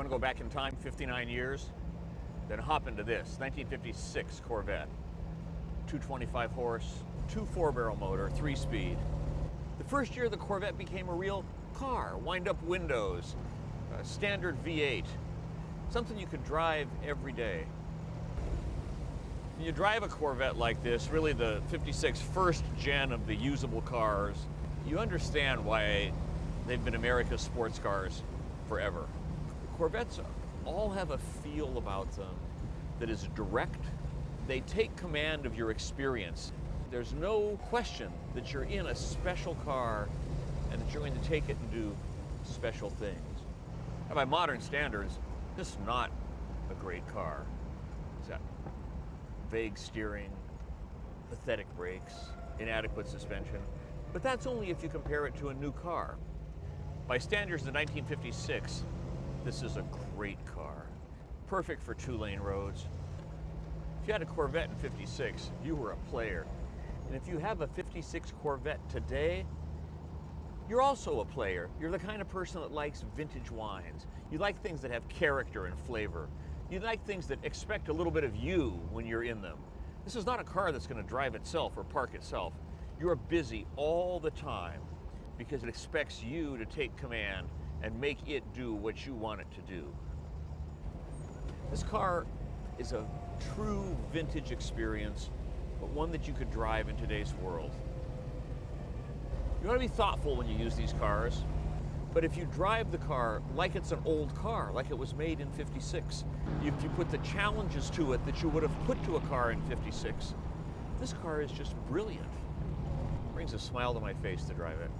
want to go back in time 59 years? Then hop into this 1956 Corvette. 225 horse, 4-barrel motor, 3-speed. The first year the Corvette became a real car, wind-up windows, a standard V8, something you could drive every day. When you drive a Corvette like this, really the 56 first gen of the usable cars, you understand why they've been America's sports cars forever. Corvettes all have a feel about them that is direct. They take command of your experience. There's no question that you're in a special car and that you're going to take it and do special things. Now, by modern standards, this is not a great car. It's got vague steering, pathetic brakes, inadequate suspension, but that's only if you compare it to a new car. By standards of 1956, this is a great car, perfect for 2-lane roads. If you had a Corvette in 56, you were a player. And if you have a 56 Corvette today, you're also a player. You're the kind of person that likes vintage wines. You like things that have character and flavor. You like things that expect a little bit of you when you're in them. This is not a car that's going to drive itself or park itself. You're busy all the time because it expects you to take command and make it do what you want it to do. This car is a true vintage experience, but one that you could drive in today's world. You want to be thoughtful when you use these cars, but if you drive the car like it's an old car, like it was made in 56, if you put the challenges to it that you would have put to a car in 56, this car is just brilliant. It brings a smile to my face to drive it.